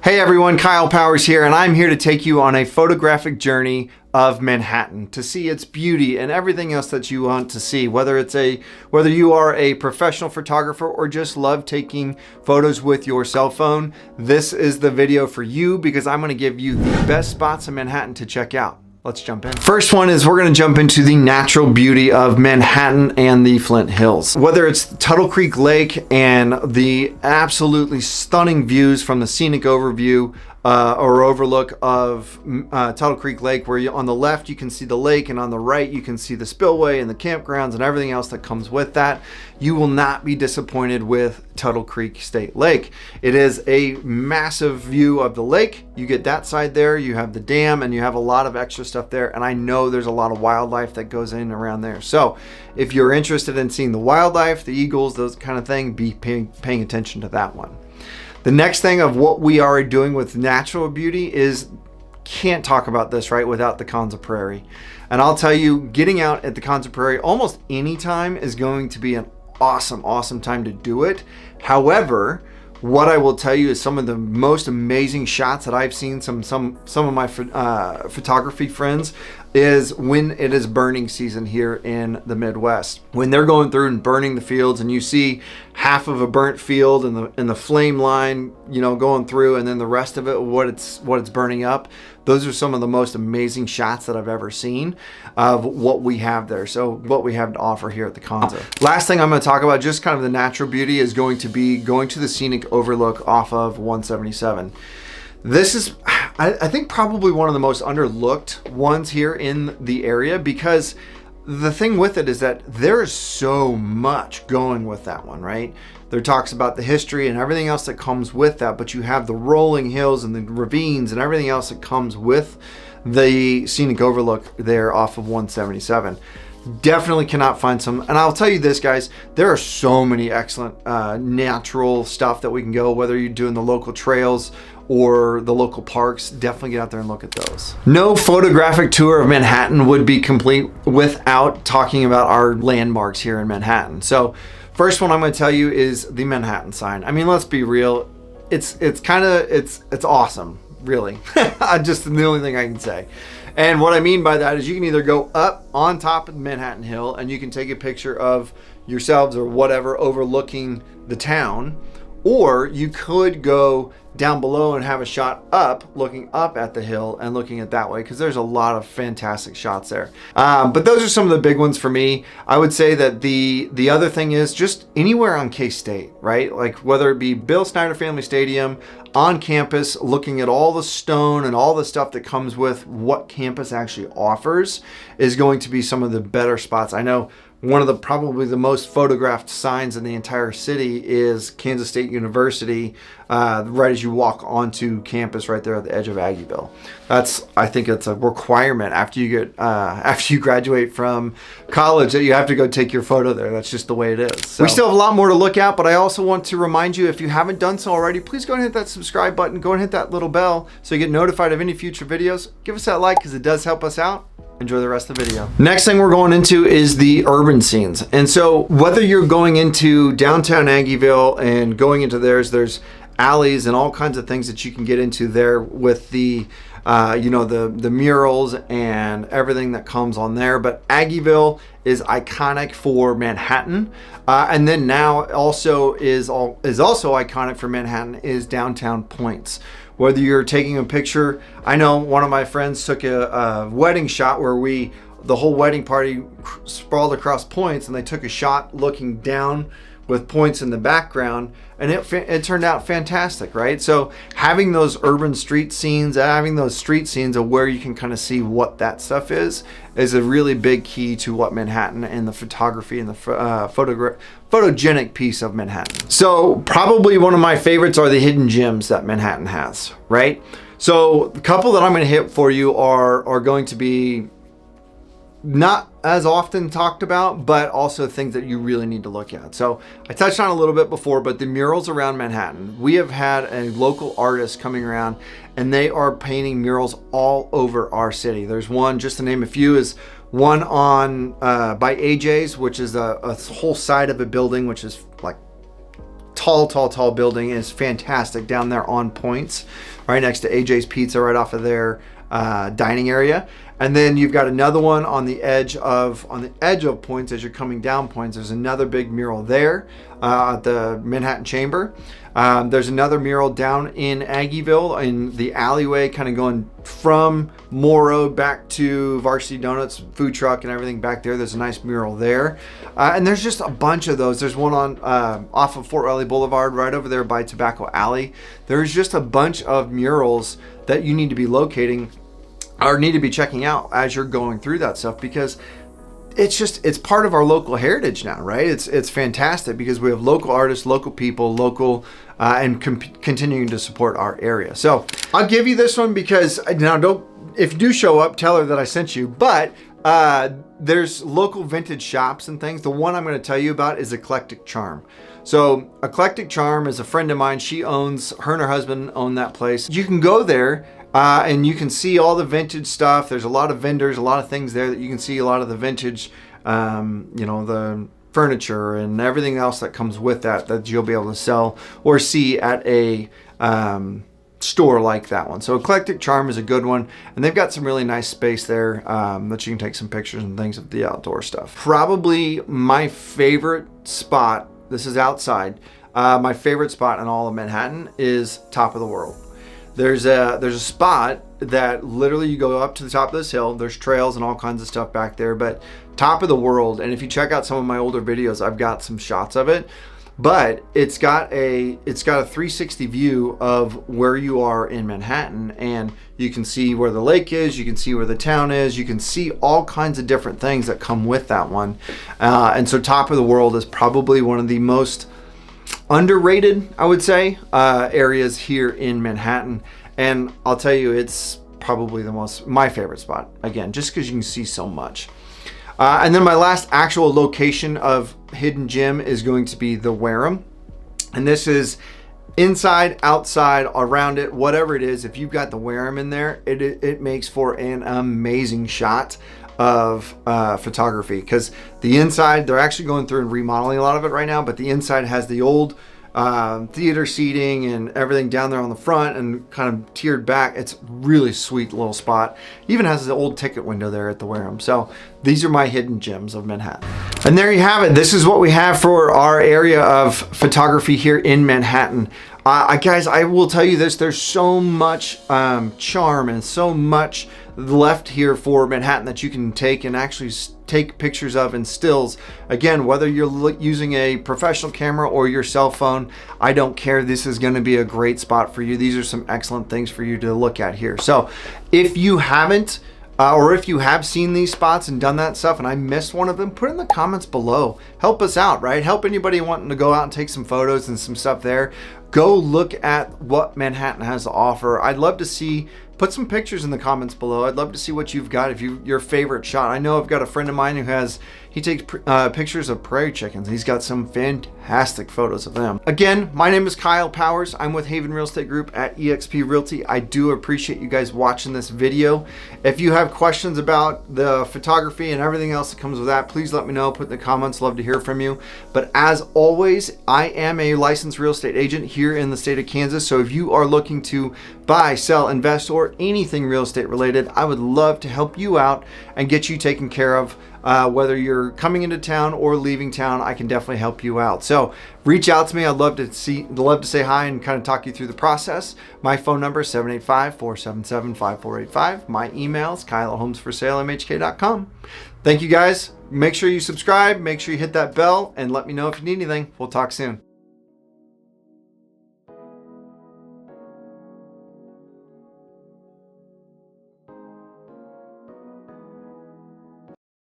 Hey everyone, Kyle Powers here, and I'm here to take you on a photographic journey of Manhattan to see its beauty and everything else that you want to see, whether you are a professional photographer or just love taking photos with your cell phone. This is the video for you because I'm going to give you the best spots in Manhattan to check out. Let's jump in. First one is we're going to jump into the natural beauty of Manhattan and the Flint Hills. Whether it's Tuttle Creek Lake and the absolutely stunning views from the scenic overview or overlook of Tuttle Creek Lake, where on the left you can see the lake and on the right you can see the spillway and the campgrounds and everything else that comes with that. You will not be disappointed with Tuttle Creek State Lake. It is a massive view of the lake. You get that side there, you have the dam, and you have a lot of extra stuff there, and I know there's a lot of wildlife that goes in around there. So if you're interested in seeing the wildlife, the eagles, those kind of thing, be paying attention to that one. The next thing of what we are doing with natural beauty is, can't talk about this right without the 𝐾𝐿 Prairie. And I'll tell you, getting out at the 𝐾𝐿 Prairie almost any time is going to be an awesome time to do it. However, what I will tell you is some of the most amazing shots that I've seen some of my photography friends is when it is burning season here in the Midwest. When they're going through and burning the fields and you see half of a burnt field and the flame line, you know, going through, and then the rest of it, what it's burning up. Those are some of the most amazing shots that I've ever seen of what we have there. So what we have to offer here at the 𝐾𝐿. Last thing I'm going to talk about, just kind of the natural beauty, is going to be going to the scenic overlook off of 177. This is, I think, probably one of the most underlooked ones here in the area, because the thing with it is that there's so much going with that one, right? There talks about the history and everything else that comes with that, but you have the rolling hills and the ravines and everything else that comes with the scenic overlook there off of 177. Definitely cannot find some, and I'll tell you this, guys, there are so many excellent natural stuff that we can go, whether you're doing the local trails or the local parks. Definitely get out there and look at those. No photographic tour of Manhattan would be complete without talking about our landmarks here in Manhattan. So first one I'm going to tell you is the Manhattan sign. I mean, let's be real, it's awesome, really. Just the only thing I can say. And what I mean by that is you can either go up on top of Manhattan Hill and you can take a picture of yourselves or whatever overlooking the town, or you could go down below and have a shot up, looking up at the hill and looking at that way, because there's a lot of fantastic shots there. But those are some of the big ones for me. I would say that the other thing is just anywhere on K-State, right? Like whether it be Bill Snyder Family Stadium, on campus, looking at all the stone and all the stuff that comes with what campus actually offers, is going to be some of the better spots. I know one of the probably the most photographed signs in the entire city is Kansas State University, right as you walk onto campus, right there at the edge of Aggieville. I think it's a requirement after you graduate from college that you have to go take your photo there. That's just the way it is. So we still have a lot more to look at, but I also want to remind you, if you haven't done so already, please go and hit that subscribe button. Go and hit that little bell so you get notified of any future videos. Give us that like because it does help us out. Enjoy the rest of the video. Next thing we're going into is the urban scenes. And so whether you're going into downtown Aggieville and going into there's alleys and all kinds of things that you can get into there with the the murals and everything that comes on there. But Aggieville is iconic for Manhattan, and then now also is also iconic for Manhattan is downtown points. Whether you're taking a picture, I know one of my friends took a wedding shot where the whole wedding party sprawled across points, and they took a shot looking down with points in the background, and it turned out fantastic, right? So having those urban street scenes, having those street scenes of where you can kind of see what that stuff is a really big key to what Manhattan and the photography and the photogenic piece of Manhattan. So probably one of my favorites are the hidden gems that Manhattan has, right? So the couple that I'm going to hit for you are going to be not as often talked about, but also things that you really need to look at. So I touched on a little bit before, but the murals around Manhattan. We have had a local artist coming around and they are painting murals all over our city. There's one, just to name a few, is one on by AJ's, which is a whole side of a building, which is like tall building, is fantastic down there on points. right next to AJ's Pizza, right off of their dining area. And then you've got another one on the edge of Points as you're coming down Points. There's another big mural there at the Manhattan Chamber. There's another mural down in Aggieville in the alleyway, kind of going from Morrow back to Varsity Donuts food truck and everything back there. There's a nice mural there. And there's just a bunch of those. There's one on off of Fort Riley Boulevard right over there by Tobacco Alley. There's just a bunch of murals that you need to be locating or need to be checking out as you're going through that stuff, because it's part of our local heritage now, right? It's fantastic because we have local artists, local people, and continuing to support our area. So I'll give you this one because now if you do show up, tell her that I sent you. But there's local vintage shops and things. The one I'm going to tell you about is Eclectic Charm. So Eclectic Charm is a friend of mine. Her and her husband own that place. You can go there. And you can see all the vintage stuff. There's a lot of vendors, a lot of things there that you can see, a lot of the vintage, the furniture and everything else that comes with that you'll be able to sell or see at a store like that one. So Eclectic Charm is a good one. And they've got some really nice space there that you can take some pictures and things of the outdoor stuff. Probably my favorite spot, this is outside, my favorite spot in all of Manhattan is Top of the World. There's a spot that literally you go up to the top of this hill. There's trails and all kinds of stuff back there, but Top of the World. And if you check out some of my older videos, I've got some shots of it. But it's got a 360 view of where you are in Manhattan, and you can see where the lake is, you can see where the town is, you can see all kinds of different things that come with that one. And so Top of the World is probably one of the most underrated, I would say, areas here in Manhattan. And I'll tell you, it's probably my favorite spot, again, just because you can see so much. And then my last actual location of hidden gem is going to be the Weum. And this is inside, outside, around it, whatever it is. If you've got the Weum in there, it makes for an amazing shot of photography, because the inside, they're actually going through and remodeling a lot of it right now, but the inside has the old theater seating and everything down there on the front and kind of tiered back. It's really sweet little spot. Even has the old ticket window there at the Weum. So these are my hidden gems of Manhattan. And there you have it. This is what we have for our area of photography here in Manhattan. Guys, I will tell you this, there's so much charm and so much left here for Manhattan that you can take and actually take pictures of and stills. Again, whether you're using a professional camera or your cell phone, I don't care. This is going to be a great spot for you. These are some excellent things for you to look at here. So if you haven't, or if you have seen these spots and done that stuff and I missed one of them, put it in the comments below. Help us out, right? Help anybody wanting to go out and take some photos and some stuff there. Go look at what Manhattan has to offer. I'd love to see, put some pictures in the comments below. I'd love to see what you've got, your favorite shot. I know I've got a friend of mine who he takes pictures of prairie chickens. He's got some fantastic photos of them. Again, my name is Kyle Powers. I'm with Haven Real Estate Group at eXp Realty. I do appreciate you guys watching this video. If you have questions about the photography and everything else that comes with that, please let me know. Put in the comments. Love to hear from you. But as always, I am a licensed real estate agent here in the state of Kansas. So if you are looking to buy, sell, invest, or anything real estate related, I would love to help you out and get you taken care of. Whether you're coming into town or leaving town, I can definitely help you out. So reach out to me. I'd love to say hi and kind of talk you through the process. My phone number is 785-477-5485. My email is Kyle@homesforsale.mhk.com. Thank you guys. Make sure you subscribe. Make sure you hit that bell and let me know if you need anything. We'll talk soon.